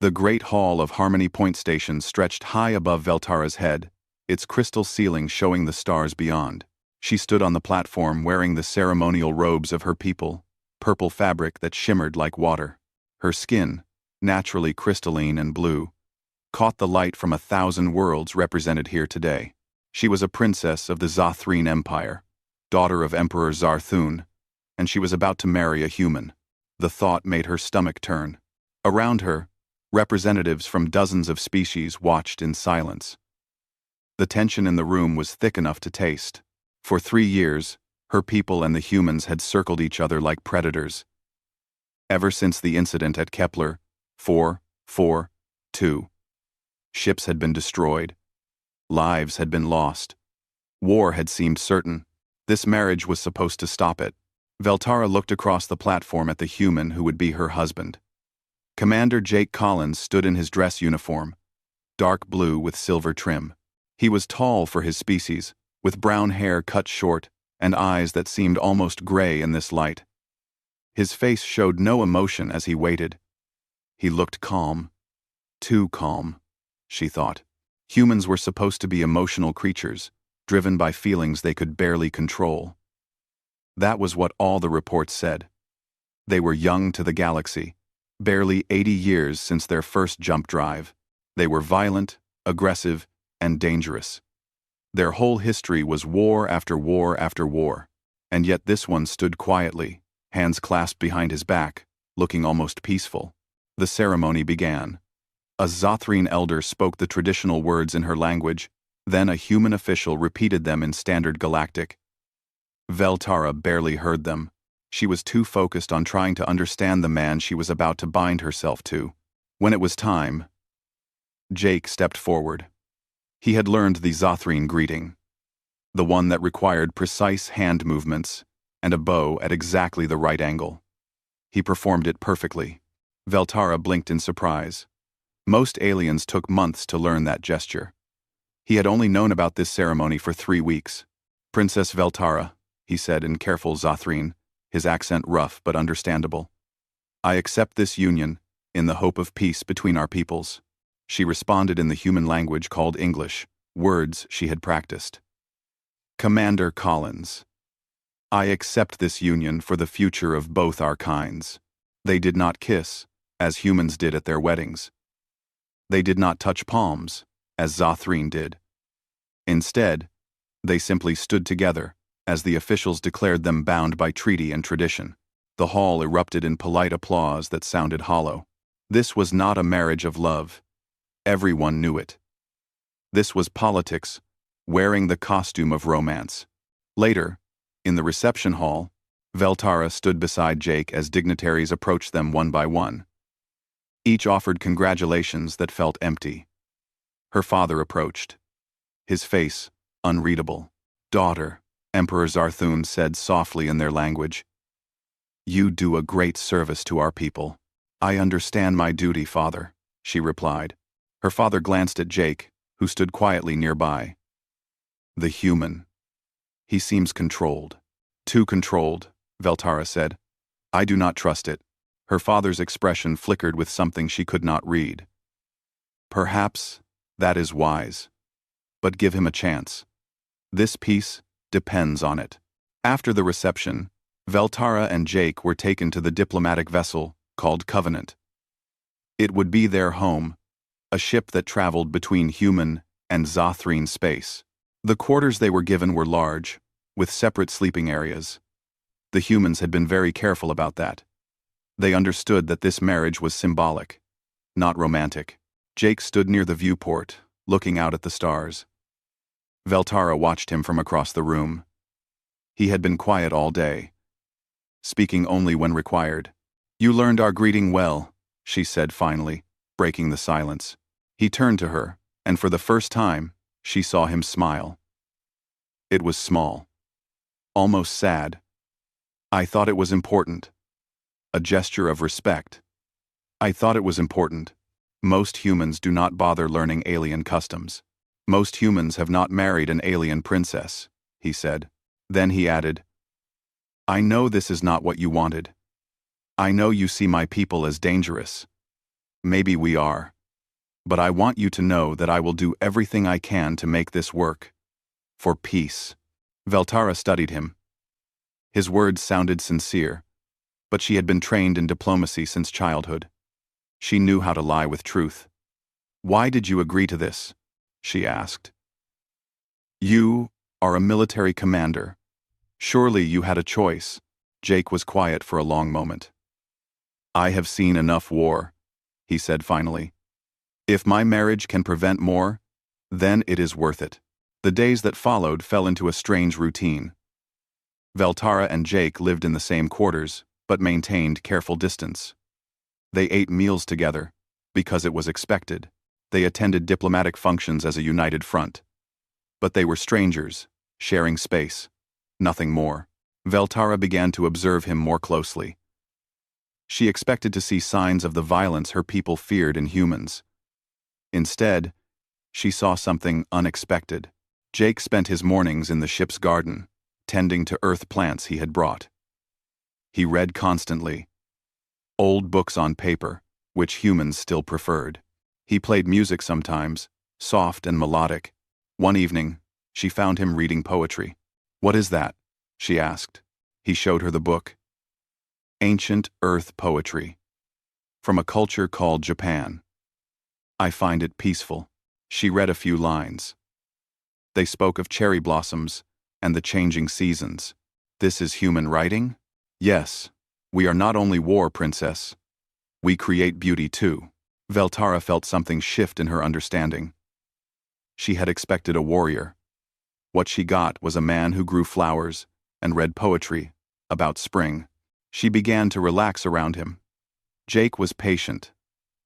The great hall of Harmony Point Station stretched high above Veltara's head, its crystal ceiling showing the stars beyond. She stood on the platform wearing the ceremonial robes of her people, purple fabric that shimmered like water. Her skin, naturally crystalline and blue, caught the light from 1,000 worlds represented here today. She was a princess of the Zothreen Empire, daughter of Emperor Zarthun, and she was about to marry a human. The thought made her stomach turn. Around her, representatives from dozens of species watched in silence. The tension in the room was thick enough to taste. For 3 years, her people and the humans had circled each other like predators. Ever since the incident at Kepler 442, ships had been destroyed, lives had been lost, war had seemed certain. This marriage was supposed to stop it. Veltara looked across the platform at the human who would be her husband. Commander Jake Collins stood in his dress uniform, dark blue with silver trim. He was tall for his species, with brown hair cut short and eyes that seemed almost gray in this light. His face showed no emotion as he waited. He looked calm. Too calm, she thought. Humans were supposed to be emotional creatures, driven by feelings they could barely control. That was what all the reports said. They were young to the galaxy, barely 80 years since their first jump drive. They were violent, aggressive, and dangerous. Their whole history was war after war after war, and yet this one stood quietly, hands clasped behind his back, looking almost peaceful. The ceremony began. A Zothreen elder spoke the traditional words in her language, then a human official repeated them in standard Galactic. Veltara barely heard them. She was too focused on trying to understand the man she was about to bind herself to. When it was time, Jake stepped forward. He had learned the Zothreen greeting, the one that required precise hand movements and a bow at exactly the right angle. He performed it perfectly. Veltara blinked in surprise. Most aliens took months to learn that gesture. He had only known about this ceremony for 3 weeks. "Princess Veltara," he said in careful Zothreen, his accent rough but understandable. "I accept this union, in the hope of peace between our peoples." She responded in the human language called English, words she had practiced. "Commander Collins, I accept this union for the future of both our kinds." They did not kiss, as humans did at their weddings. They did not touch palms, as Zothreen did. Instead, they simply stood together, as the officials declared them bound by treaty and tradition. The hall erupted in polite applause that sounded hollow. This was not a marriage of love. Everyone knew it. This was politics, wearing the costume of romance. Later, in the reception hall, Veltara stood beside Jake as dignitaries approached them one by one. Each offered congratulations that felt empty. Her father approached, his face unreadable. "Daughter," Emperor Zarthun said softly in their language, "you do a great service to our people." "I understand my duty, father," she replied. Her father glanced at Jake, who stood quietly nearby. "The human. He seems controlled." "Too controlled," Veltara said. "I do not trust it." Her father's expression flickered with something she could not read. "Perhaps that is wise. But give him a chance. This peace depends on it." After the reception, Veltara and Jake were taken to the diplomatic vessel called Covenant. It would be their home, a ship that traveled between human and Zothreen space. The quarters they were given were large, with separate sleeping areas. The humans had been very careful about that. They understood that this marriage was symbolic, not romantic. Jake stood near the viewport, looking out at the stars. Veltara watched him from across the room. He had been quiet all day, speaking only when required. "You learned our greeting well," she said finally, breaking the silence. He turned to her, and for the first time, she saw him smile. It was small, almost sad. "I thought it was important." A gesture of respect. "I thought it was important. Most humans do not bother learning alien customs. Most humans have not married an alien princess," he said. Then he added, "I know this is not what you wanted. I know you see my people as dangerous. Maybe we are. But I want you to know that I will do everything I can to make this work. For peace. Veltara studied him. His words sounded sincere, but she had been trained in diplomacy since childhood. She knew how to lie with truth. Why did you agree to this? She asked. You are a military commander. Surely you had a choice. Jake was quiet for a long moment. I have seen enough war, he said finally. If my marriage can prevent more, then it is worth it. The days that followed fell into a strange routine. Veltara and Jake lived in the same quarters, but maintained careful distance. They ate meals together, because it was expected. They attended diplomatic functions as a united front. But they were strangers, sharing space. Nothing more. Veltara began to observe him more closely. She expected to see signs of the violence her people feared in humans. Instead, she saw something unexpected. Jake spent his mornings in the ship's garden, tending to earth plants he had brought. He read constantly. Old books on paper, which humans still preferred. He played music sometimes, soft and melodic. One evening, she found him reading poetry. What is that? She asked. He showed her the book. Ancient Earth Poetry. From a culture called Japan. I find it peaceful. She read a few lines. They spoke of cherry blossoms and the changing seasons. This is human writing? Yes. We are not only war, princess. We create beauty too. Veltara felt something shift in her understanding. She had expected a warrior. What she got was a man who grew flowers and read poetry about spring. She began to relax around him. Jake was patient,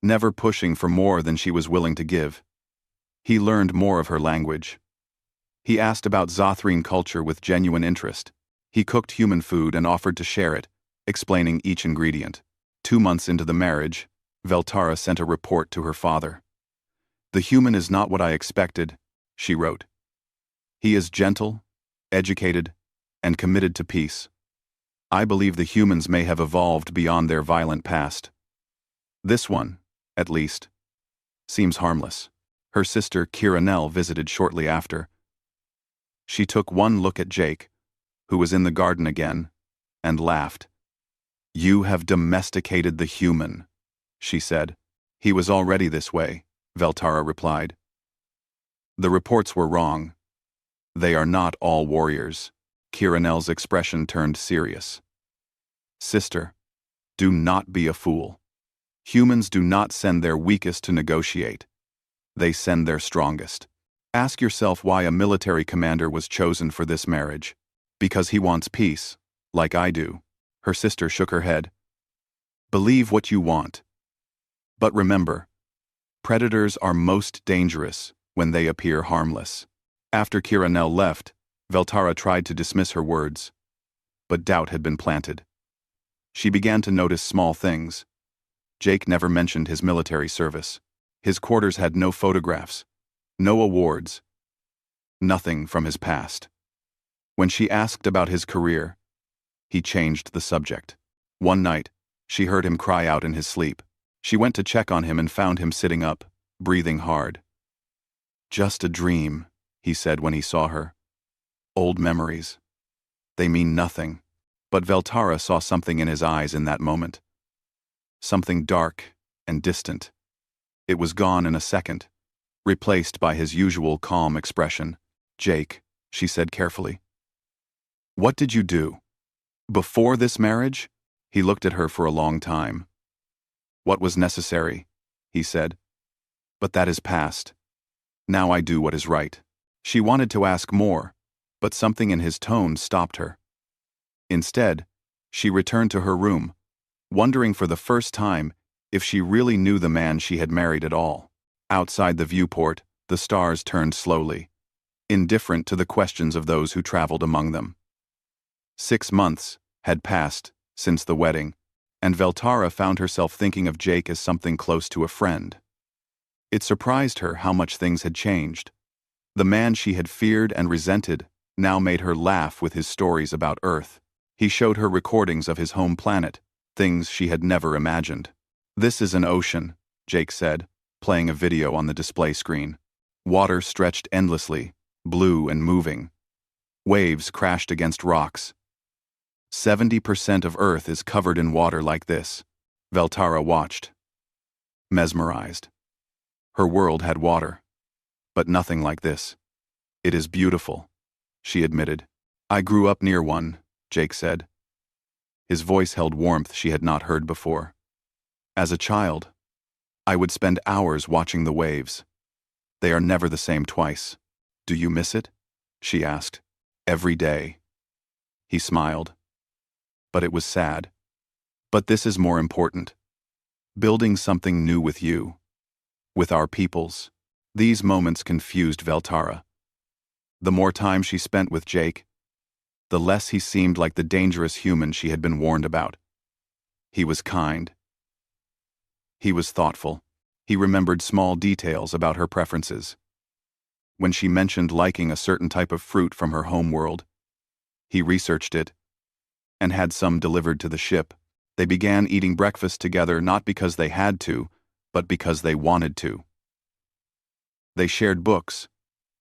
never pushing for more than she was willing to give. He learned more of her language. He asked about Zothrine culture with genuine interest. He cooked human food and offered to share it, explaining each ingredient. 2 months into the marriage, Veltara sent a report to her father. The human is not what I expected, she wrote. He is gentle, educated, and committed to peace. I believe the humans may have evolved beyond their violent past. This one, at least, seems harmless. Her sister Kiranel visited shortly after. She took one look at Jake, who was in the garden again, and laughed. You have domesticated the human, she said. He was already this way, Veltara replied. The reports were wrong. They are not all warriors. Kiranel's expression turned serious. Sister, do not be a fool. Humans do not send their weakest to negotiate. They send their strongest. Ask yourself why a military commander was chosen for this marriage. Because he wants peace, like I do. Her sister shook her head. Believe what you want. But remember, predators are most dangerous when they appear harmless. After Kiranel left, Veltara tried to dismiss her words, but doubt had been planted. She began to notice small things. Jake never mentioned his military service. His quarters had no photographs, no awards, nothing from his past. When she asked about his career, he changed the subject. One night, she heard him cry out in his sleep. She went to check on him and found him sitting up, breathing hard. Just a dream, he said when he saw her. Old memories. They mean nothing. But Veltara saw something in his eyes in that moment. Something dark and distant. It was gone in a second, replaced by his usual calm expression. Jake, she said carefully. What did you do? Before this marriage? He looked at her for a long time. What was necessary, he said. But that is past. Now I do what is right. She wanted to ask more, but something in his tone stopped her. Instead, she returned to her room, wondering for the first time if she really knew the man she had married at all. Outside the viewport, the stars turned slowly, indifferent to the questions of those who traveled among them. 6 months had passed since the wedding, and Veltara found herself thinking of Jake as something close to a friend. It surprised her how much things had changed. The man she had feared and resented now made her laugh with his stories about Earth. He showed her recordings of his home planet, things she had never imagined. This is an ocean, Jake said, playing a video on the display screen. Water stretched endlessly, blue and moving. Waves crashed against rocks. 70% of Earth is covered in water like this. Veltara watched, mesmerized. Her world had water, but nothing like this. It is beautiful, she admitted. I grew up near one, Jake said. His voice held warmth she had not heard before. As a child, I would spend hours watching the waves. They are never the same twice. Do you miss it? She asked. Every day. He smiled. But it was sad. But this is more important. Building something new with you. With our peoples. These moments confused Veltara. The more time she spent with Jake, the less he seemed like the dangerous human she had been warned about. He was kind. He was thoughtful. He remembered small details about her preferences. When she mentioned liking a certain type of fruit from her home world, he researched it and had some delivered to the ship. They began eating breakfast together not because they had to, but because they wanted to. They shared books,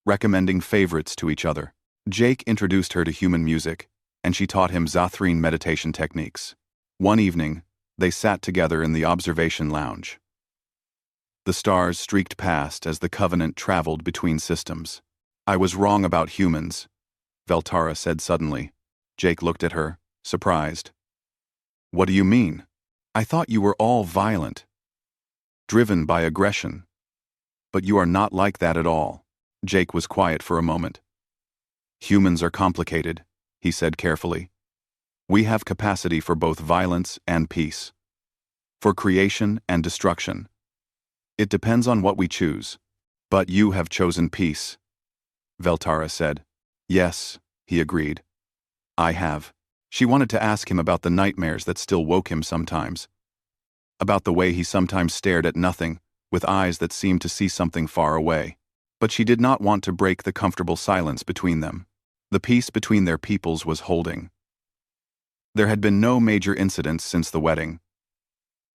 recommending favorites to each other. Jake introduced her to human music, and she taught him Zathrene meditation techniques. One evening, they sat together in the observation lounge. The stars streaked past as the Covenant traveled between systems. I was wrong about humans, Veltara said suddenly. Jake looked at her, surprised. What do you mean? I thought you were all violent, driven by aggression. But you are not like that at all. Jake was quiet for a moment. Humans are complicated, he said carefully. We have capacity for both violence and peace. For creation and destruction. It depends on what we choose. But you have chosen peace, Veltara said. Yes, he agreed. I have. She wanted to ask him about the nightmares that still woke him sometimes. About the way he sometimes stared at nothing, with eyes that seemed to see something far away. But she did not want to break the comfortable silence between them. The peace between their peoples was holding. There had been no major incidents since the wedding.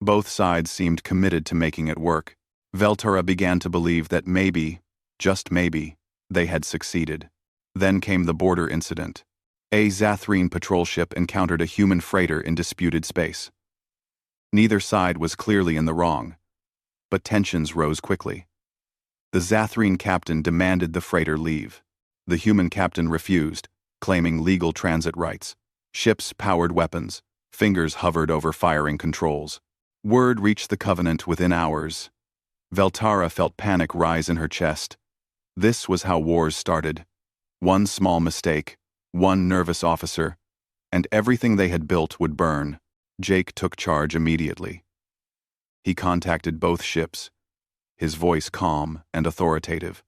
Both sides seemed committed to making it work. Veltara began to believe that maybe, just maybe, they had succeeded. Then came the border incident. A Zathrene patrol ship encountered a human freighter in disputed space. Neither side was clearly in the wrong, but tensions rose quickly. The Zathrene captain demanded the freighter leave. The human captain refused, claiming legal transit rights. Ships powered weapons. Fingers hovered over firing controls. Word reached the Covenant within hours. Veltara felt panic rise in her chest. This was how wars started. One small mistake, one nervous officer, and everything they had built would burn. Jake took charge immediately. He contacted both ships, his voice calm and authoritative.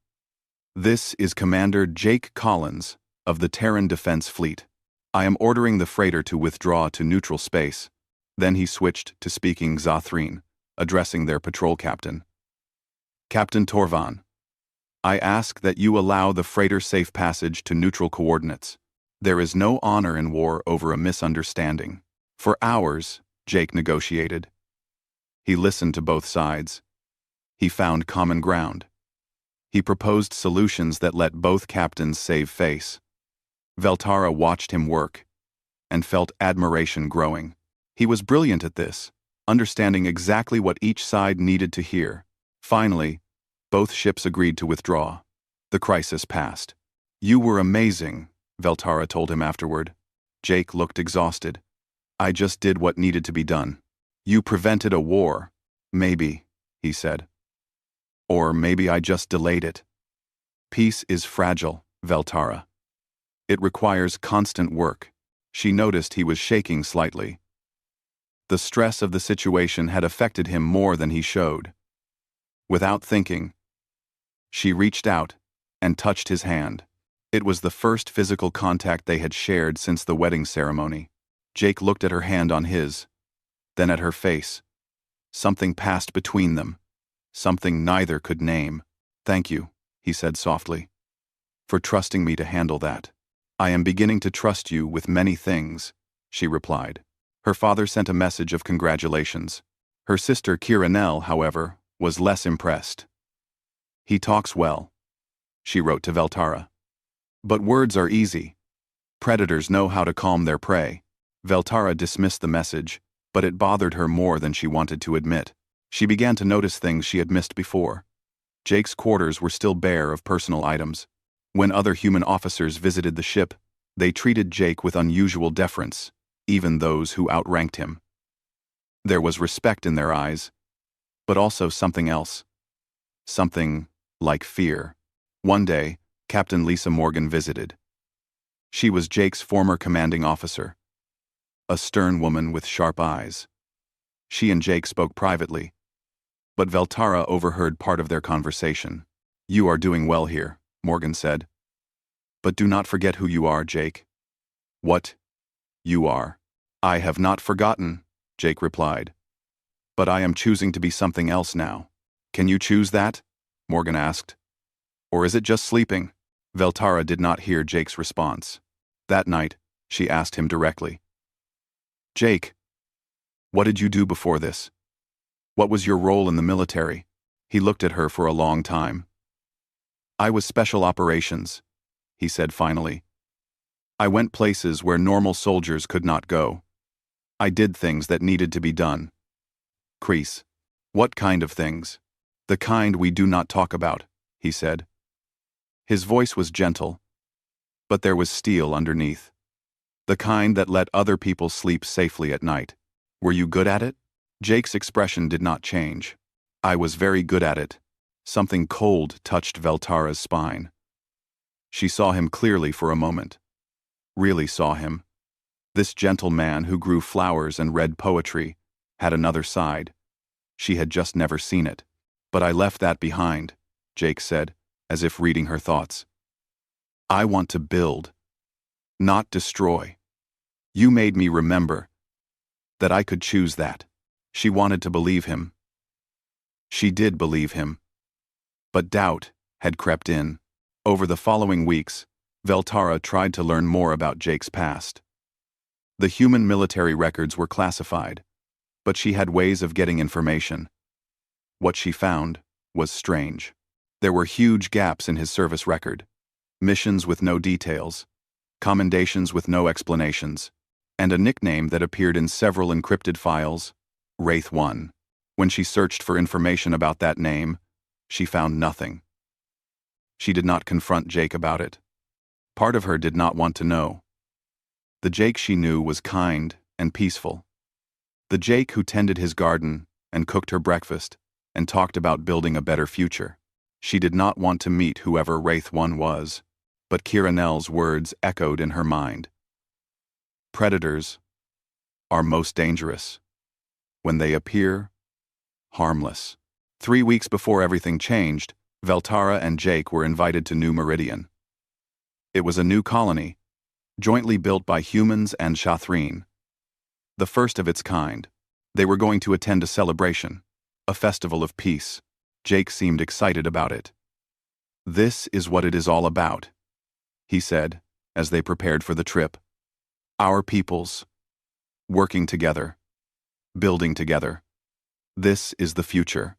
This is Commander Jake Collins of the Terran Defense Fleet. I am ordering the freighter to withdraw to neutral space. Then he switched to speaking Zathrene, addressing their patrol captain. Captain Torvan, I ask that you allow the freighter safe passage to neutral coordinates. There is no honor in war over a misunderstanding. For hours, Jake negotiated. He listened to both sides. He found common ground. He proposed solutions that let both captains save face. Veltara watched him work and felt admiration growing. He was brilliant at this, understanding exactly what each side needed to hear. Finally, both ships agreed to withdraw. The crisis passed. You were amazing, Veltara told him afterward. Jake looked exhausted. I just did what needed to be done. You prevented a war. Maybe, he said. Or maybe I just delayed it. Peace is fragile, Veltara. It requires constant work. She noticed he was shaking slightly. The stress of the situation had affected him more than he showed. Without thinking, she reached out and touched his hand. It was the first physical contact they had shared since the wedding ceremony. Jake looked at her hand on his, then at her face. Something passed between them, something neither could name. Thank you, he said softly, for trusting me to handle that. I am beginning to trust you with many things, she replied. Her father sent a message of congratulations. Her sister Kiranel, however, was less impressed. "He talks well," she wrote to Veltara. "But words are easy. Predators know how to calm their prey." Veltara dismissed the message, but it bothered her more than she wanted to admit. She began to notice things she had missed before. Jake's quarters were still bare of personal items. When other human officers visited the ship, they treated Jake with unusual deference, even those who outranked him. There was respect in their eyes, but also something else. Something like fear. One day, Captain Lisa Morgan visited. She was Jake's former commanding officer. A stern woman with sharp eyes. She and Jake spoke privately, but Veltara overheard part of their conversation. "You are doing well here," Morgan said. "But do not forget who you are, Jake." "What? You are?" "I have not forgotten," Jake replied. "But I am choosing to be something else now." "Can you choose that?" Morgan asked. "Or is it just sleeping?" Veltara did not hear Jake's response. That night, she asked him directly. "Jake, what did you do before this? What was your role in the military?" He looked at her for a long time. "I was special operations," he said finally. "I went places where normal soldiers could not go. I did things that needed to be done." "Crease. What kind of things?" "The kind we do not talk about," he said. His voice was gentle, but there was steel underneath. "The kind that let other people sleep safely at night. Were you good at it?" Jake's expression did not change. "I was very good at it." Something cold touched Veltara's spine. She saw him clearly for a moment. Really saw him. This gentle man who grew flowers and read poetry had another side. She had just never seen it. "But I left that behind," Jake said, as if reading her thoughts. "I want to build, not destroy. You made me remember that I could choose that." She wanted to believe him. She did believe him. But doubt had crept in. Over the following weeks, Veltara tried to learn more about Jake's past. The human military records were classified, but she had ways of getting information. What she found was strange. There were huge gaps in his service record, missions with no details, commendations with no explanations, and a nickname that appeared in several encrypted files, Wraith 1. When she searched for information about that name, she found nothing. She did not confront Jake about it. Part of her did not want to know. The Jake she knew was kind and peaceful. The Jake who tended his garden and cooked her breakfast and talked about building a better future. She did not want to meet whoever Wraith 1 was, but Kiranel's words echoed in her mind. Predators are most dangerous when they appear harmless. 3 weeks before everything changed, Veltara and Jake were invited to New Meridian. It was a new colony, jointly built by humans and Shathreen. The first of its kind. They were going to attend a celebration, a festival of peace. Jake seemed excited about it. "This is what it is all about," he said, as they prepared for the trip. "Our peoples, working together, building together. This is the future.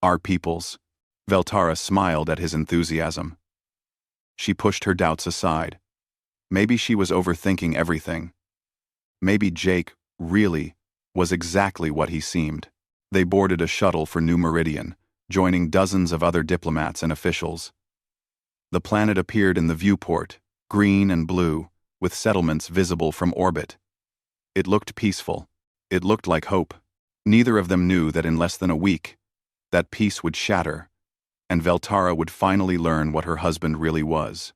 Our peoples." Veltara smiled at his enthusiasm. She pushed her doubts aside. Maybe she was overthinking everything. Maybe Jake really was exactly what he seemed. They boarded a shuttle for New Meridian, joining dozens of other diplomats and officials. The planet appeared in the viewport, green and blue, with settlements visible from orbit. It looked peaceful. It looked like hope. Neither of them knew that in less than a week, that peace would shatter, and Veltara would finally learn what her husband really was.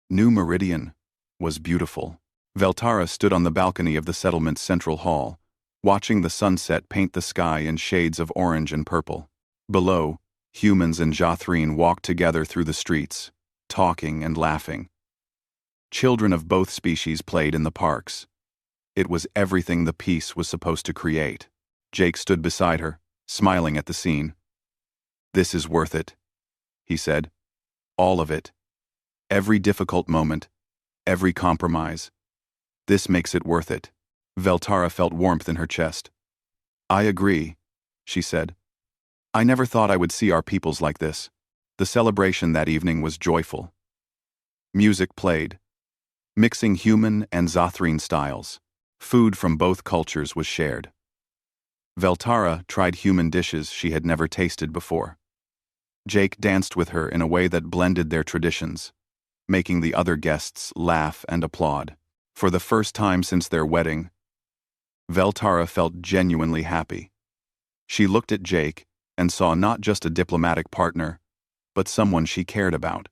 New Meridian was beautiful. Veltara stood on the balcony of the settlement's central hall, watching the sunset paint the sky in shades of orange and purple. Below, humans and Shathreen walked together through the streets, talking and laughing. Children of both species played in the parks. It was everything the peace was supposed to create. Jake stood beside her, smiling at the scene. "This is worth it," he said. "All of it. Every difficult moment, every compromise. This makes it worth it." Veltara felt warmth in her chest. "I agree," she said. I never thought I would see our peoples like this. The celebration that evening was joyful. Music played, mixing human and Zothrine styles. Food from both cultures was shared. Veltara tried human dishes she had never tasted before. Jake danced with her in a way that blended their traditions, making the other guests laugh and applaud. For the first time since their wedding, Veltara felt genuinely happy. She looked at Jake and saw not just a diplomatic partner, but someone she cared about.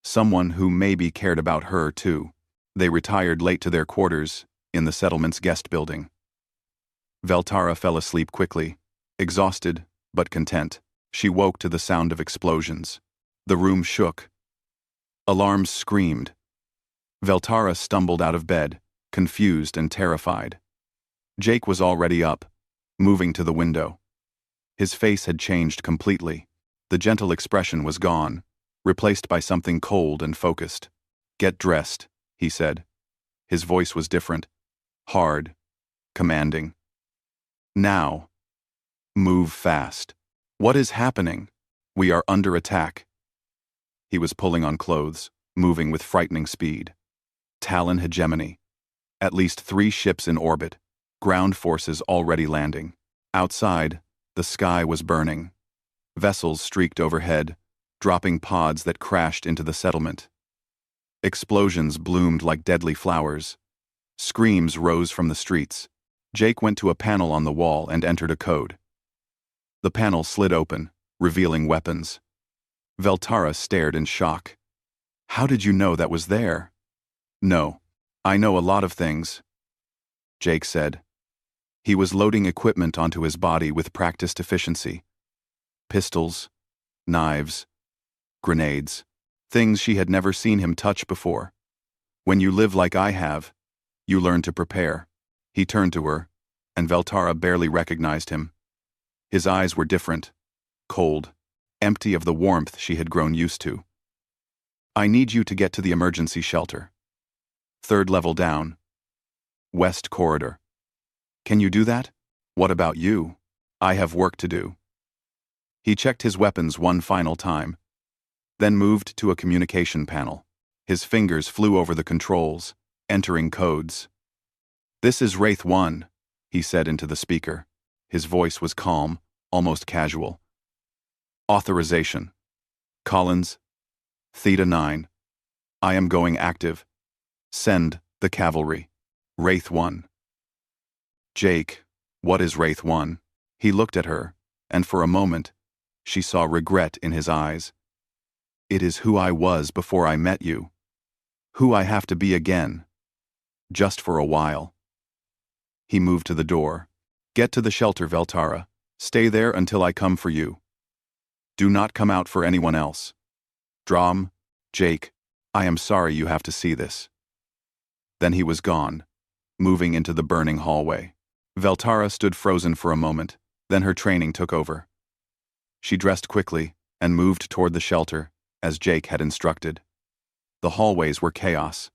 Someone who maybe cared about her, too. They retired late to their quarters in the settlement's guest building. Veltara fell asleep quickly, exhausted but content. She woke to the sound of explosions. The room shook. Alarms screamed. Veltara stumbled out of bed, confused and terrified. Jake was already up, moving to the window. His face had changed completely. The gentle expression was gone, replaced by something cold and focused. "Get dressed," he said. His voice was different, hard, commanding. "Now. Move fast. What is happening? We are under attack." He was pulling on clothes, moving with frightening speed. Talon hegemony. At least 3 ships in orbit. Ground forces already landing. Outside, the sky was burning. Vessels streaked overhead, dropping pods that crashed into the settlement. Explosions bloomed like deadly flowers. Screams rose from the streets. Jake went to a panel on the wall and entered a code. The panel slid open, revealing weapons. Veltara stared in shock. "How did you know that was there?" "No. I know a lot of things," Jake said. He was loading equipment onto his body with practiced efficiency. Pistols, knives, grenades, things she had never seen him touch before. When you live like I have, you learn to prepare. He turned to her, and Veltara barely recognized him. His eyes were different, cold, empty of the warmth she had grown used to. "I need you to get to the emergency shelter. 3rd level down. West corridor. Can you do that? What about you? I have work to do." He checked his weapons one final time, then moved to a communication panel. His fingers flew over the controls, entering codes. "This is Wraith 1, he said into the speaker. His voice was calm, almost casual. "Authorization. Collins, Theta 9. I am going active. Send the cavalry. Wraith 1. "Jake, what is Wraith 1? He looked at her, and for a moment, she saw regret in his eyes. "It is who I was before I met you. Who I have to be again. Just for a while." He moved to the door. "Get to the shelter, Veltara. Stay there until I come for you. Do not come out for anyone else. Drom, Jake, I am sorry you have to see this." Then he was gone, moving into the burning hallway. Veltara stood frozen for a moment, then her training took over. She dressed quickly and moved toward the shelter, as Jake had instructed. The hallways were chaos.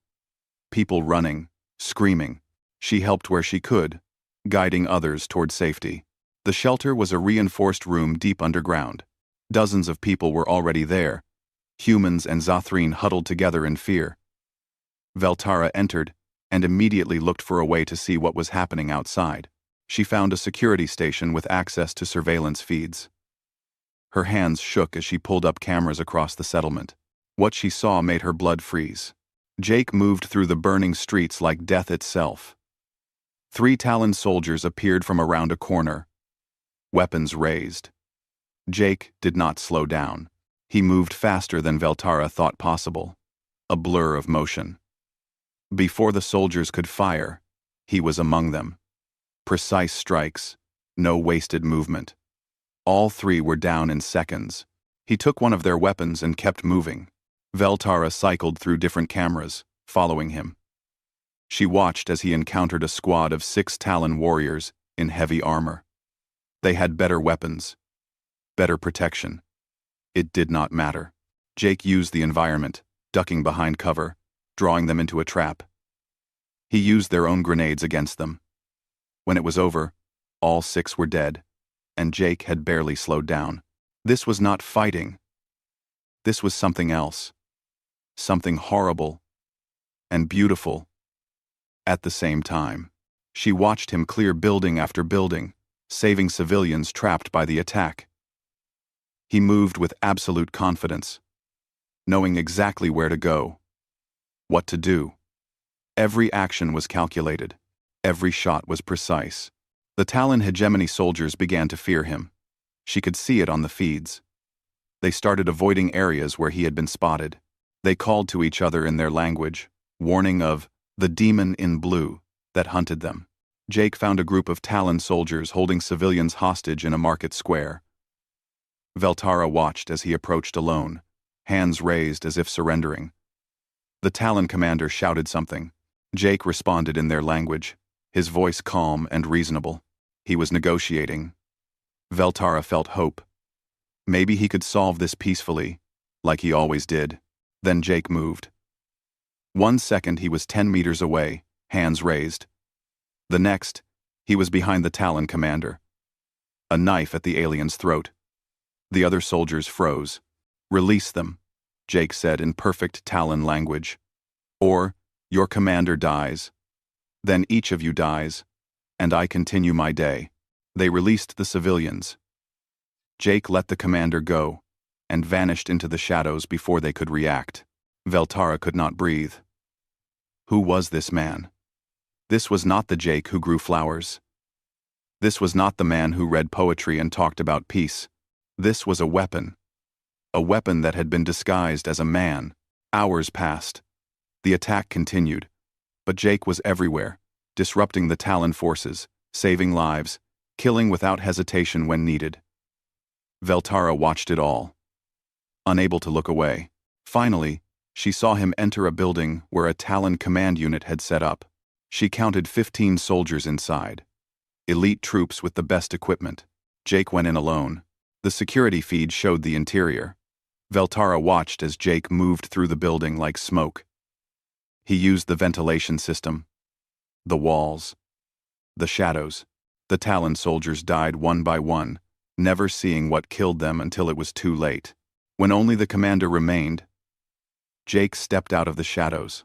People running, screaming. She helped where she could, guiding others toward safety. The shelter was a reinforced room deep underground. Dozens of people were already there, humans and Zothrine huddled together in fear. Veltara entered and immediately looked for a way to see what was happening outside. She found a security station with access to surveillance feeds. Her hands shook as she pulled up cameras across the settlement. What she saw made her blood freeze. Jake moved through the burning streets like death itself. 3 Talon soldiers appeared from around a corner, weapons raised. Jake did not slow down. He moved faster than Veltara thought possible, a blur of motion. Before the soldiers could fire, he was among them. Precise strikes, no wasted movement. All 3 were down in seconds. He took one of their weapons and kept moving. Veltara cycled through different cameras, following him. She watched as he encountered a squad of 6 Talon warriors in heavy armor. They had better weapons, better protection. It did not matter. Jake used the environment, ducking behind cover, drawing them into a trap. He used their own grenades against them. When it was over, all 6 were dead. and Jake had barely slowed down. This was not fighting. This was something else. Something horrible and beautiful at the same time. She watched him clear building after building, saving civilians trapped by the attack. He moved with absolute confidence, knowing exactly where to go, what to do. Every action was calculated. Every shot was precise. The Talon hegemony soldiers began to fear him. She could see it on the feeds. They started avoiding areas where he had been spotted. They called to each other in their language, warning of the demon in blue that hunted them. Jake found a group of Talon soldiers holding civilians hostage in a market square. Veltara watched as he approached alone, hands raised as if surrendering. The Talon commander shouted something. Jake responded in their language, his voice calm and reasonable. He was negotiating. Veltara felt hope. Maybe he could solve this peacefully, like he always did. Then Jake moved. 1 second he was 10 meters away, hands raised. The next, he was behind the Talon commander. A knife at the alien's throat. The other soldiers froze. "Release them," Jake said in perfect Talon language. "Or, your commander dies. Then each of you dies, and I continue my day." They released the civilians. Jake let the commander go, and vanished into the shadows before they could react. Veltara could not breathe. Who was this man? This was not the Jake who grew flowers. This was not the man who read poetry and talked about peace. This was a weapon that had been disguised as a man. Hours passed. The attack continued, but Jake was everywhere, disrupting the Talon forces, saving lives, killing without hesitation when needed. Veltara watched it all, unable to look away. Finally, she saw him enter a building where a Talon command unit had set up. She counted 15 soldiers inside. Elite troops with the best equipment. Jake went in alone. The security feed showed the interior. Veltara watched as Jake moved through the building like smoke. He used the ventilation system, the walls, the shadows. The Talon soldiers died one by one, never seeing what killed them until it was too late. When only the commander remained, Jake stepped out of the shadows.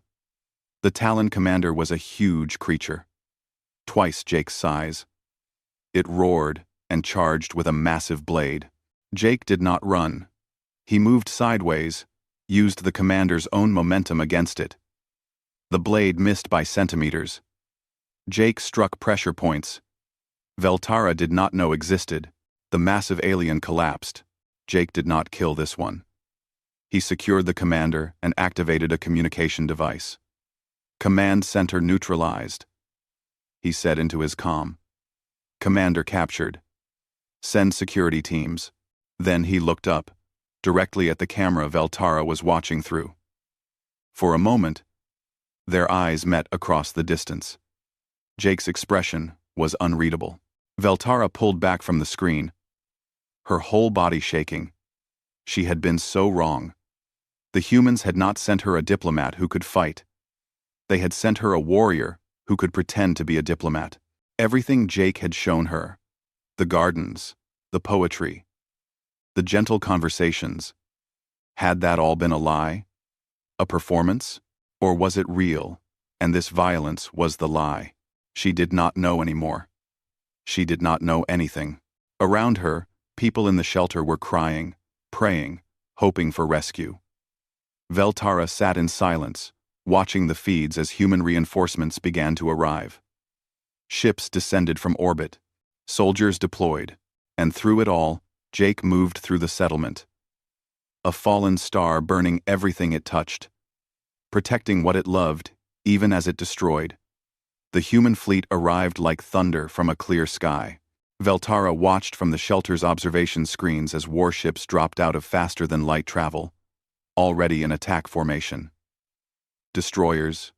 The Talon commander was a huge creature, twice Jake's size. It roared and charged with a massive blade. Jake did not run. He moved sideways, used the commander's own momentum against it. The blade missed by centimeters. Jake struck pressure points Veltara did not know existed. The massive alien collapsed. Jake did not kill this one. He secured the commander and activated a communication device. "Command center neutralized," he said into his comm. "Commander captured. Send security teams." Then he looked up, directly at the camera Veltara was watching through. For a moment, their eyes met across the distance. Jake's expression was unreadable. Veltara pulled back from the screen, her whole body shaking. She had been so wrong. The humans had not sent her a diplomat who could fight. They had sent her a warrior who could pretend to be a diplomat. Everything Jake had shown her, the gardens, the poetry, the gentle conversations, had that all been a lie? A performance? Or was it real, and this violence was the lie? She did not know anymore. She did not know anything. Around her, people in the shelter were crying, praying, hoping for rescue. Veltara sat in silence, watching the feeds as human reinforcements began to arrive. Ships descended from orbit. Soldiers deployed. And through it all, Jake moved through the settlement. A fallen star burning everything it touched, protecting what it loved, even as it destroyed. The human fleet arrived like thunder from a clear sky. Veltara watched from the shelter's observation screens as warships dropped out of faster-than-light travel, already in attack formation. Destroyers,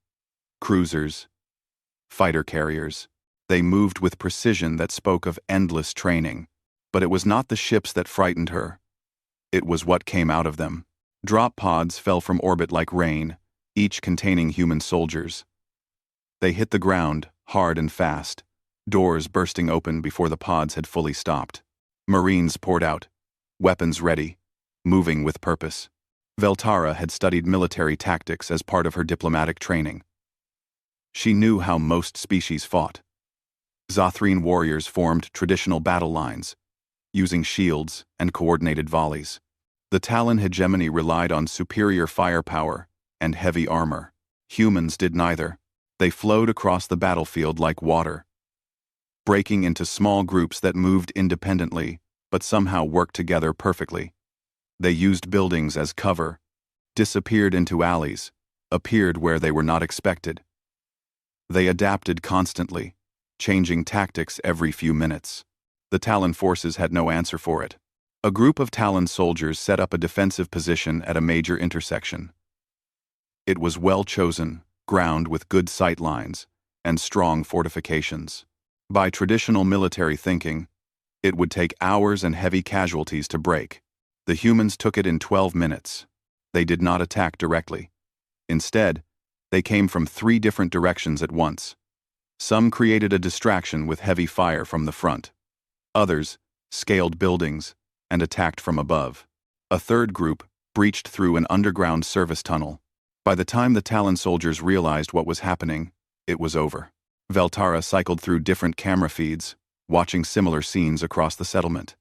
cruisers, fighter carriers. They moved with precision that spoke of endless training. But it was not the ships that frightened her. It was what came out of them. Drop pods fell from orbit like rain, each containing human soldiers. They hit the ground, hard and fast, doors bursting open before the pods had fully stopped. Marines poured out, weapons ready, moving with purpose. Veltara had studied military tactics as part of her diplomatic training. She knew how most species fought. Zothreen warriors formed traditional battle lines, using shields and coordinated volleys. The Talon hegemony relied on superior firepower and heavy armor. Humans did neither. They flowed across the battlefield like water, breaking into small groups that moved independently but somehow worked together perfectly. They used buildings as cover, disappeared into alleys, appeared where they were not expected. They adapted constantly, changing tactics every few minutes. The Talon forces had no answer for it. A group of Talon soldiers set up a defensive position at a major intersection. It was well-chosen ground with good sight lines and strong fortifications. By traditional military thinking, it would take hours and heavy casualties to break. The humans took it in 12 minutes. They did not attack directly. Instead, they came from 3 different directions at once. Some created a distraction with heavy fire from the front. Others scaled buildings and attacked from above. A third group breached through an underground service tunnel. By the time the Talon soldiers realized what was happening, it was over. Veltara cycled through different camera feeds, watching similar scenes across the settlement.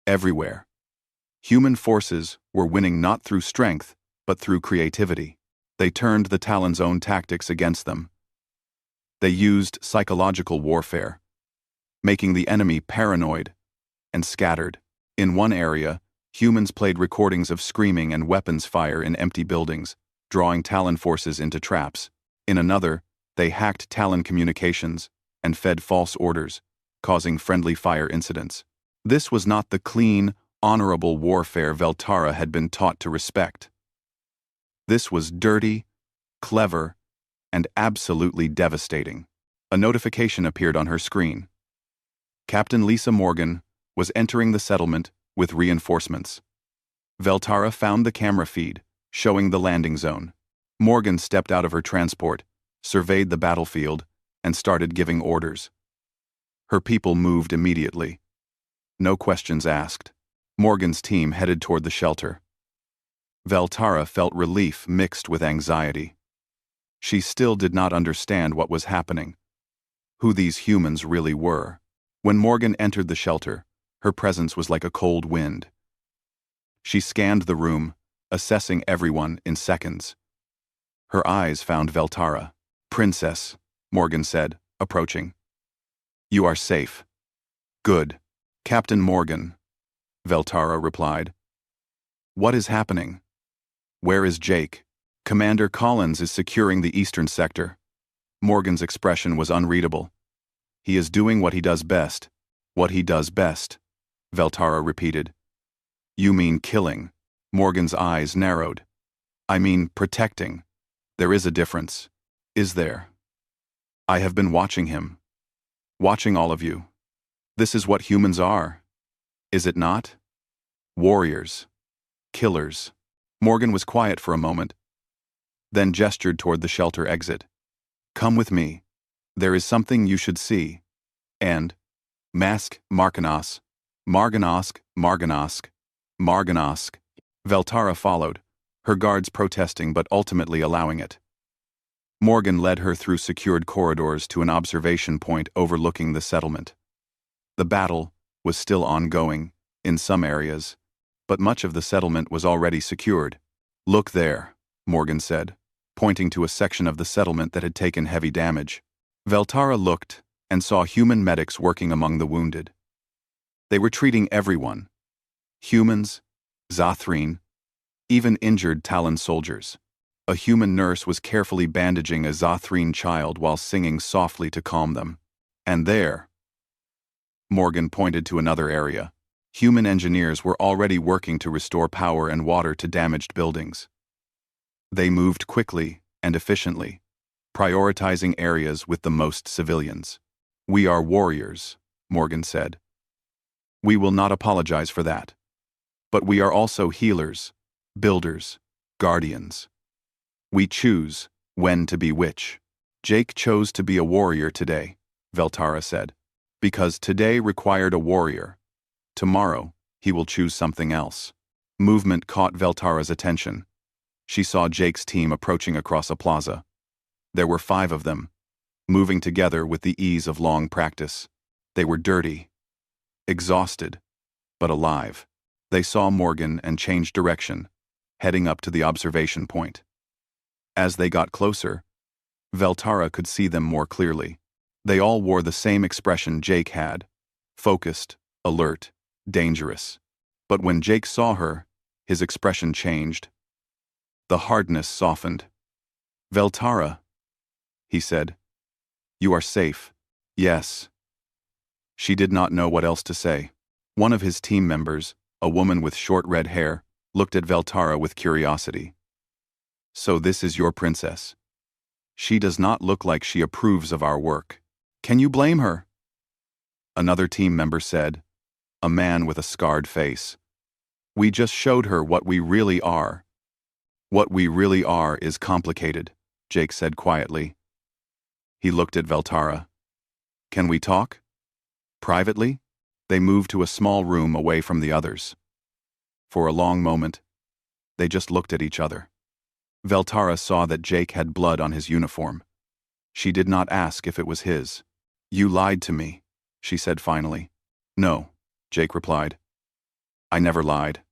Everywhere, human forces were winning not through strength, but through creativity. They turned the Talon's own tactics against them. They used psychological warfare, making the enemy paranoid and scattered. In one area, humans played recordings of screaming and weapons fire in empty buildings, drawing Talon forces into traps. In another, they hacked Talon communications and fed false orders, causing friendly fire incidents. This was not the clean, honorable warfare Veltara had been taught to respect. This was dirty, clever, and absolutely devastating. A notification appeared on her screen. Captain Lisa Morgan was entering the settlement with reinforcements. Veltara found the camera feed, showing the landing zone. Morgan stepped out of her transport, surveyed the battlefield, and started giving orders. Her people moved immediately. No questions asked. Morgan's team headed toward the shelter. Veltara felt relief mixed with anxiety. She still did not understand what was happening, who these humans really were. When Morgan entered the shelter, her presence was like a cold wind. She scanned the room, assessing everyone in seconds. Her eyes found Veltara. "Princess," Morgan said, approaching. "You are safe." "Good." "Captain Morgan," Veltara replied. "What is happening? Where is Jake?" "Commander Collins is securing the eastern sector." Morgan's expression was unreadable. "He is doing what he does best." "What he does best," Veltara repeated. "You mean killing?" Morgan's eyes narrowed. "I mean protecting. There is a difference." "Is there?" "I have been watching him. Watching all of you. This is what humans are. Is it not? Warriors. Killers." Morgan was quiet for a moment, then gestured toward the shelter exit. "Come with me. There is something you should see." And, "Mask Marganosk, Marganosk, Marganosk, Marganosk." Veltara followed, her guards protesting but ultimately allowing it. Morgan led her through secured corridors to an observation point overlooking the settlement. The battle was still ongoing, in some areas, but much of the settlement was already secured. "Look there," Morgan said, pointing to a section of the settlement that had taken heavy damage. Veltara looked and saw human medics working among the wounded. They were treating everyone. Humans, Zothreen, even injured Talon soldiers. A human nurse was carefully bandaging a Zothreen child while singing softly to calm them. And there, Morgan pointed to another area. Human engineers were already working to restore power and water to damaged buildings. They moved quickly and efficiently, prioritizing areas with the most civilians. "We are warriors," Morgan said. "We will not apologize for that. But we are also healers, builders, guardians. We choose when to be which." "Jake chose to be a warrior today," Veltara said, "because today required a warrior. Tomorrow, he will choose something else. Movement caught Veltara's attention. She saw Jake's team approaching across a plaza. There were 5 of them, moving together with the ease of long practice. They were dirty, exhausted, but alive. They saw Morgan and changed direction, heading up to the observation point. As they got closer, Veltara could see them more clearly. They all wore the same expression Jake had: focused, alert, dangerous. But when Jake saw her, his expression changed. The hardness softened. "Veltara," he said. "You are safe." "Yes." She did not know what else to say. One of his team members, a woman with short red hair, looked at Veltara with curiosity. "So this is your princess. She does not look like she approves of our work. Can you blame her?" Another team member said, a man with a scarred face. "We just showed her what we really are." "What we really are is complicated," Jake said quietly. He looked at Veltara. "Can we talk?" Privately, they moved to a small room away from the others. For a long moment, they just looked at each other. Veltara saw that Jake had blood on his uniform. She did not ask if it was his. "You lied to me," she said finally. "No," Jake replied. "I never lied.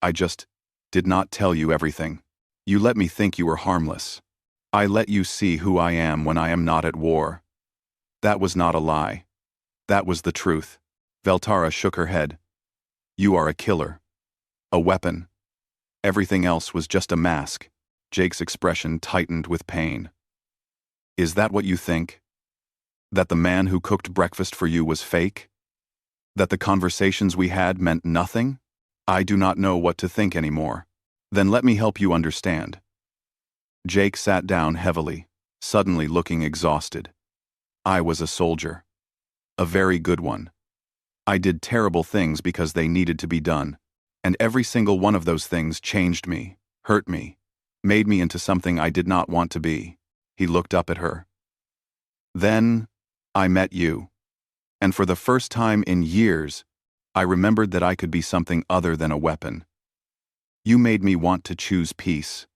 I just did not tell you everything. You let me think you were harmless. I let you see who I am when I am not at war. That was not a lie. That was the truth." Veltara shook her head. "You are a killer. A weapon. Everything else was just a mask." Jake's expression tightened with pain. "Is that what you think? That the man who cooked breakfast for you was fake? That the conversations we had meant nothing? I do not know what to think anymore. Then let me help you understand." Jake sat down heavily, suddenly looking exhausted. "I was a soldier. A very good one. I did terrible things because they needed to be done, and every single one of those things changed me, hurt me, made me into something I did not want to be." He looked up at her. "Then, I met you, and for the first time in years, I remembered that I could be something other than a weapon. You made me want to choose peace,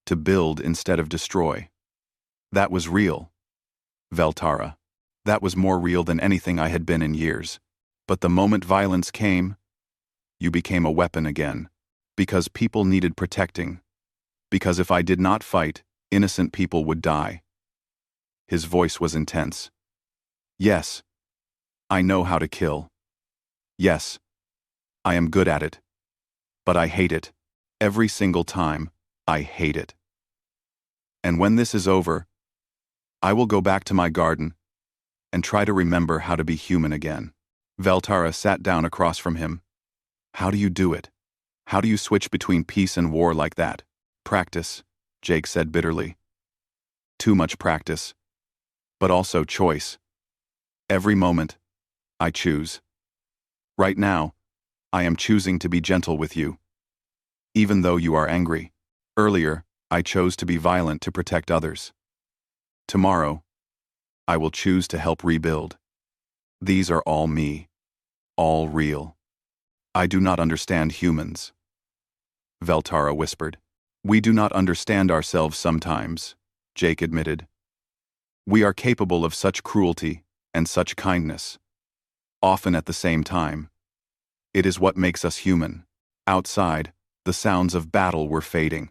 to build instead of destroy. That was real, Veltara. That was more real than anything I had been in years. But the moment violence came, you became a weapon again, because people needed protecting. Because if I did not fight, innocent people would die." His voice was intense. "Yes, I know how to kill. Yes, I am good at it. But I hate it. Every single time, I hate it. And when this is over, I will go back to my garden and try to remember how to be human again." Veltara sat down across from him. "How do you do it? How do you switch between peace and war like that?" "Practice," Jake said bitterly. "Too much practice. But also choice. Every moment, I choose. Right now, I am choosing to be gentle with you. Even though you are angry. Earlier, I chose to be violent to protect others. Tomorrow, I will choose to help rebuild. These are all me. All real. I do not understand humans." Veltara whispered. "We do not understand ourselves sometimes," Jake admitted. "We are capable of such cruelty and such kindness, often at the same time. It is what makes us human." Outside, the sounds of battle were fading.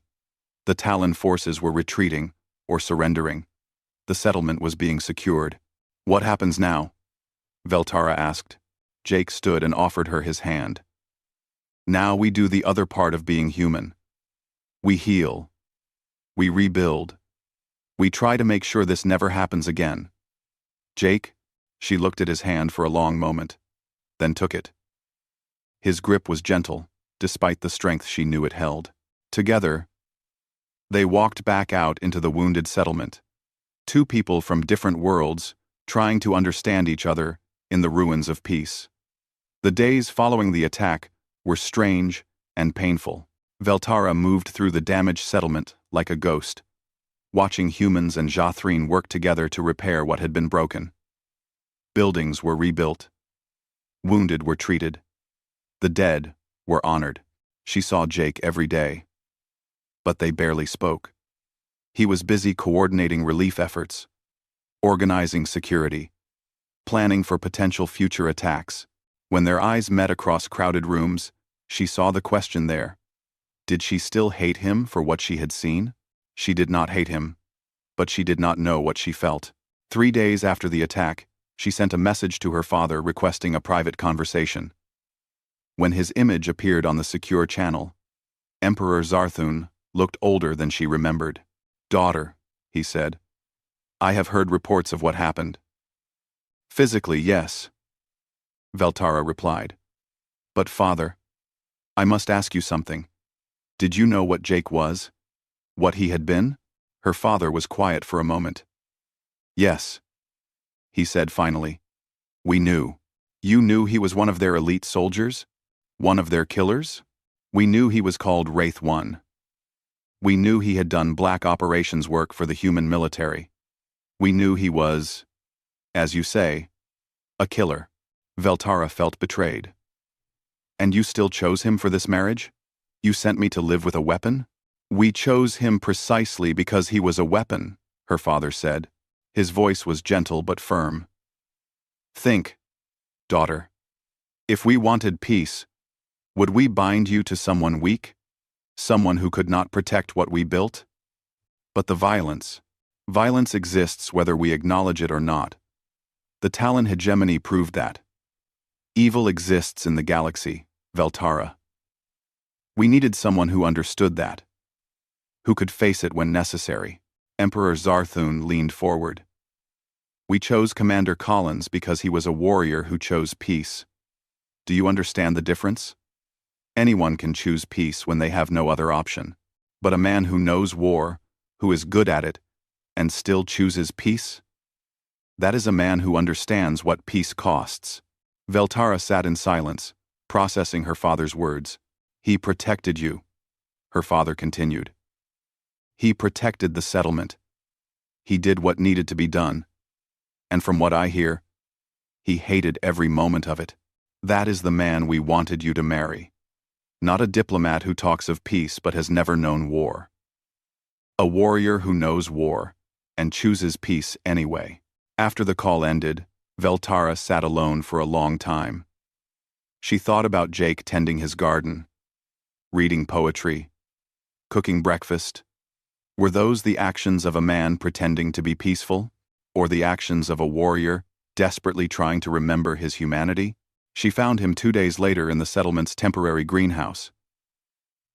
The Talon forces were retreating or surrendering. The settlement was being secured. "What happens now?" Veltara asked. Jake stood and offered her his hand. "Now we do the other part of being human. We heal. We rebuild. We try to make sure this never happens again." "Jake?" She looked at his hand for a long moment, then took it. His grip was gentle, despite the strength she knew it held. Together, they walked back out into the wounded settlement. Two people from different worlds, trying to understand each other in the ruins of peace. The days following the attack were strange and painful. Veltara moved through the damaged settlement like a ghost, watching humans and Jathreen work together to repair what had been broken. Buildings were rebuilt. Wounded were treated. The dead were honored. She saw Jake every day. But they barely spoke. He was busy coordinating relief efforts, organizing security, planning for potential future attacks. When their eyes met across crowded rooms, she saw the question there. Did she still hate him for what she had seen? She did not hate him, but she did not know what she felt. 3 days after the attack, she sent a message to her father requesting a private conversation. When his image appeared on the secure channel, Emperor Zarthun looked older than she remembered. "Daughter," he said, "I have heard reports of what happened." "Physically, yes," Veltara replied. "But father, I must ask you something. Did you know what Jake was? What he had been?" Her father was quiet for a moment. "Yes," he said finally. "We knew. You knew he was one of their elite soldiers? One of their killers? We knew he was called Wraith 1. We knew he had done black operations work for the human military. We knew he was, as you say, a killer." Veltara felt betrayed. "And you still chose him for this marriage? You sent me to live with a weapon?" "We chose him precisely because he was a weapon," her father said. His voice was gentle but firm. "Think, daughter. If we wanted peace, would we bind you to someone weak? Someone who could not protect what we built? But the violence exists whether we acknowledge it or not. The Talon hegemony proved that. Evil exists in the galaxy, Veltara. We needed someone who understood that, who could face it when necessary." Emperor Zarthun leaned forward. "We chose Commander Collins because he was a warrior who chose peace. Do you understand the difference? Anyone can choose peace when they have no other option. But a man who knows war, who is good at it, and still chooses peace? That is a man who understands what peace costs." Veltara sat in silence, processing her father's words. "He protected you," her father continued. "He protected the settlement. He did what needed to be done. And from what I hear, he hated every moment of it. That is the man we wanted you to marry. Not a diplomat who talks of peace but has never known war. A warrior who knows war and chooses peace anyway." After the call ended, Veltara sat alone for a long time. She thought about Jake tending his garden, reading poetry, cooking breakfast. Were those the actions of a man pretending to be peaceful, or the actions of a warrior desperately trying to remember his humanity? She found him 2 days later in the settlement's temporary greenhouse.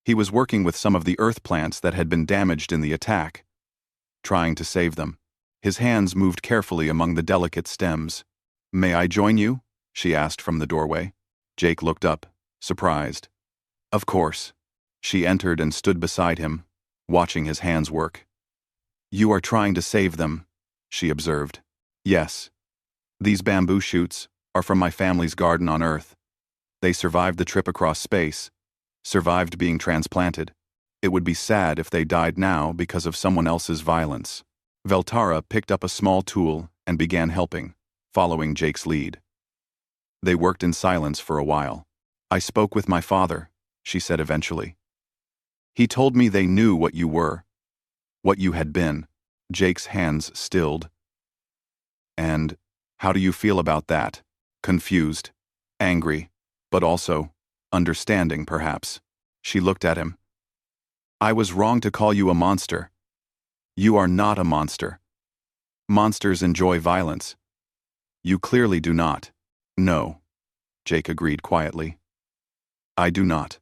He was working with some of the earth plants that had been damaged in the attack, trying to save them. His hands moved carefully among the delicate stems. "May I join you?" she asked from the doorway. Jake looked up, surprised. "Of course." She entered and stood beside him, watching his hands work. "You are trying to save them," she observed. "Yes. These bamboo shoots are from my family's garden on Earth. They survived the trip across space, survived being transplanted. It would be sad if they died now because of someone else's violence." Veltara picked up a small tool and began helping, following Jake's lead. They worked in silence for a while. "I spoke with my father," she said eventually. "He told me they knew what you were, what you had been." Jake's hands stilled. "And how do you feel about that?" Confused, angry, but also understanding, perhaps. She looked at him. "I was wrong to call you a monster. You are not a monster. Monsters enjoy violence. You clearly do not." "No," Jake agreed quietly. "I do not.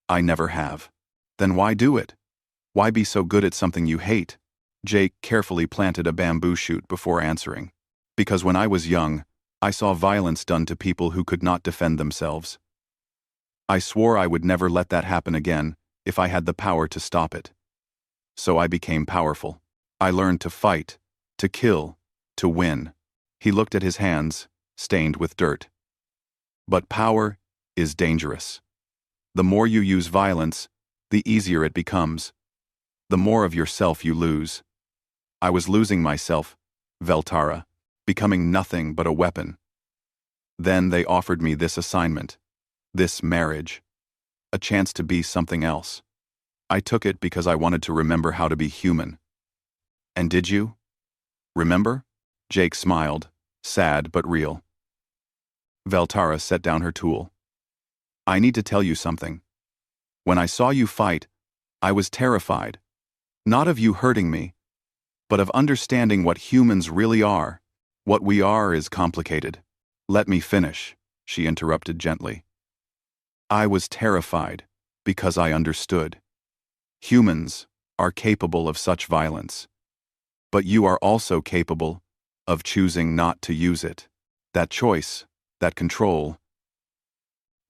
I never have." "Then why do it? Why be so good at something you hate?" Jake carefully planted a bamboo shoot before answering. "Because when I was young, I saw violence done to people who could not defend themselves. I swore I would never let that happen again if I had the power to stop it. So I became powerful. I learned to fight, to kill, to win." He looked at his hands, stained with dirt. "But power is dangerous. The more you use violence, the easier it becomes. The more of yourself you lose. I was losing myself, Veltara, becoming nothing but a weapon. Then they offered me this assignment. This marriage. A chance to be something else. I took it because I wanted to remember how to be human. And did you? Remember? Jake smiled, sad but real. Veltara set down her tool. I need to tell you something. When I saw you fight, I was terrified. Not of you hurting me, but of understanding what humans really are. What we are is complicated. Let me finish, she interrupted gently. I was terrified because I understood. Humans are capable of such violence. But you are also capable of choosing not to use it. That choice, that control.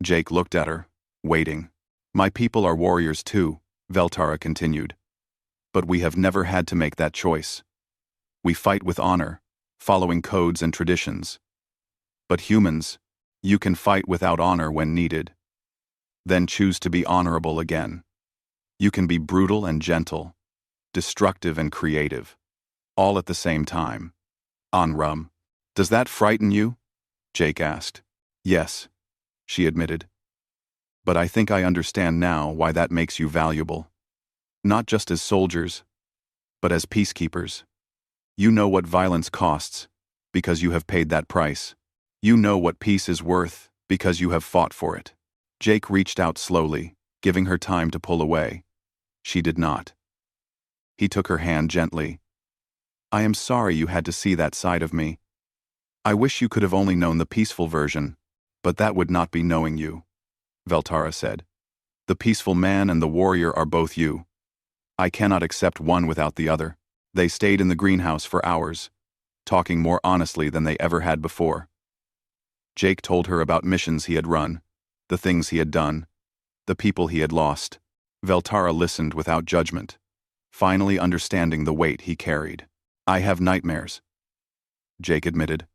Jake looked at her, waiting. My people are warriors too, Veltara continued. But we have never had to make that choice. We fight with honor, following codes and traditions. But humans, you can fight without honor when needed. Then choose to be honorable again. You can be brutal and gentle, destructive and creative, all at the same time. Anrum. Does that frighten you? Jake asked. Yes, she admitted. But I think I understand now why that makes you valuable. Not just as soldiers, but as peacekeepers. You know what violence costs, because you have paid that price. You know what peace is worth, because you have fought for it. Jake reached out slowly, giving her time to pull away. She did not. He took her hand gently. I am sorry you had to see that side of me. I wish you could have only known the peaceful version, but that would not be knowing you, Veltara said. The peaceful man and the warrior are both you. I cannot accept one without the other. They stayed in the greenhouse for hours, talking more honestly than they ever had before. Jake told her about missions he had run, the things he had done, the people he had lost. Veltara listened without judgment, finally understanding the weight he carried. I have nightmares, Jake admitted,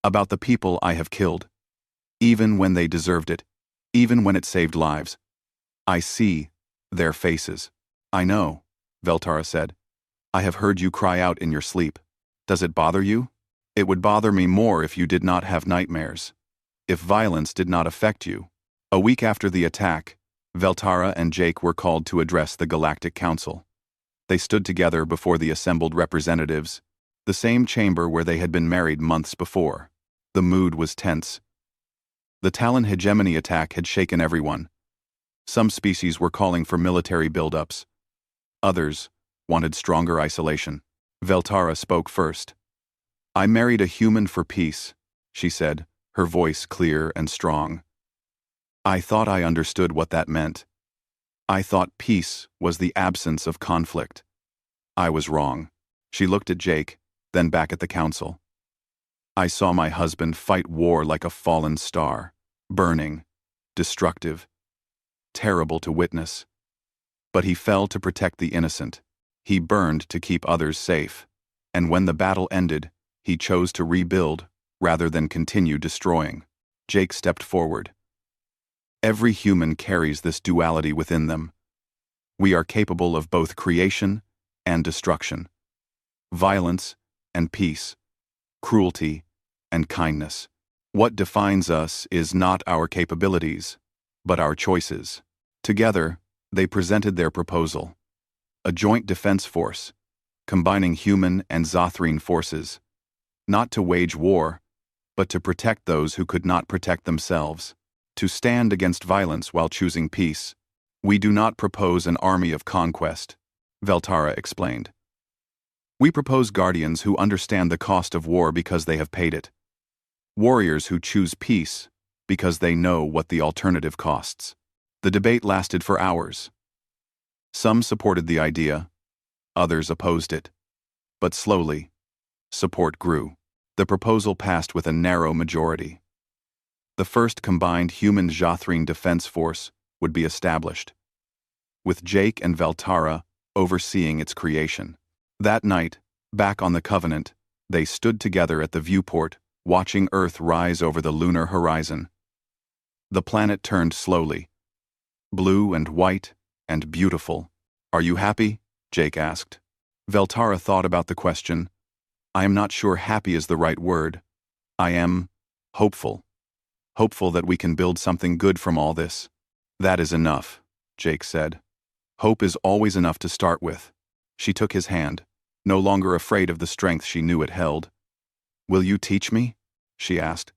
about the people I have killed, even when they deserved it, even when it saved lives. I see their faces. I know, Veltara said. I have heard you cry out in your sleep. Does it bother you? It would bother me more if you did not have nightmares. If violence did not affect you. A week after the attack, Veltara and Jake were called to address the Galactic Council. They stood together before the assembled representatives, the same chamber where they had been married months before. The mood was tense. The Talon hegemony attack had shaken everyone. Some species were calling for military buildups. Others wanted stronger isolation. Veltara spoke first. I married a human for peace, she said, her voice clear and strong. I thought I understood what that meant. I thought peace was the absence of conflict. I was wrong. She looked at Jake, then back at the council. I saw my husband fight war like a fallen star, burning, destructive, terrible to witness. But he fell to protect the innocent. He burned to keep others safe. And when the battle ended, he chose to rebuild rather than continue destroying. Jake stepped forward. Every human carries this duality within them. We are capable of both creation and destruction, violence and peace, cruelty and kindness. What defines us is not our capabilities, but our choices. Together, they presented their proposal. A joint defense force, combining human and Zothrine forces, not to wage war, but to protect those who could not protect themselves. To stand against violence while choosing peace. We do not propose an army of conquest, Veltara explained. We propose guardians who understand the cost of war because they have paid it. Warriors who choose peace because they know what the alternative costs. The debate lasted for hours. Some supported the idea, others opposed it. But slowly, support grew. The proposal passed with a narrow majority. The first combined human Zothrine defense force would be established, with Jake and Veltara overseeing its creation. That night, back on the Covenant, they stood together at the viewport, watching Earth rise over the lunar horizon. The planet turned slowly, blue and white and beautiful. Are you happy? Jake asked. Veltara thought about the question. I am not sure happy is the right word. I am hopeful. hopeful that we can build something good from all this. That is enough, Jake said. Hope is always enough to start with. She took his hand, no longer afraid of the strength she knew it held. Will you teach me? She asked.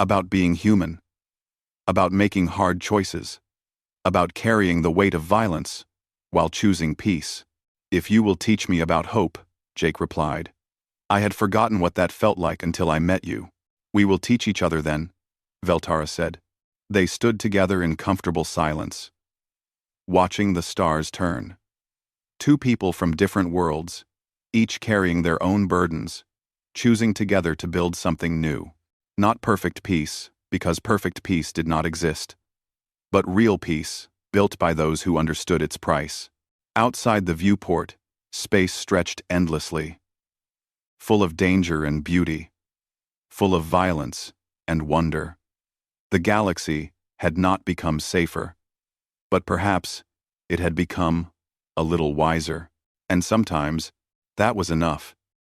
About being human. About making hard choices. About carrying the weight of violence, while choosing peace. If you will teach me about hope, Jake replied. I had forgotten what that felt like until I met you. We will teach each other then, Veltara said. They stood together in comfortable silence, watching the stars turn. Two people from different worlds, each carrying their own burdens, choosing together to build something new. Not perfect peace, because perfect peace did not exist, but real peace, built by those who understood its price. Outside the viewport, space stretched endlessly, full of danger and beauty, full of violence and wonder. The galaxy had not become safer, but perhaps it had become a little wiser, and sometimes that was enough.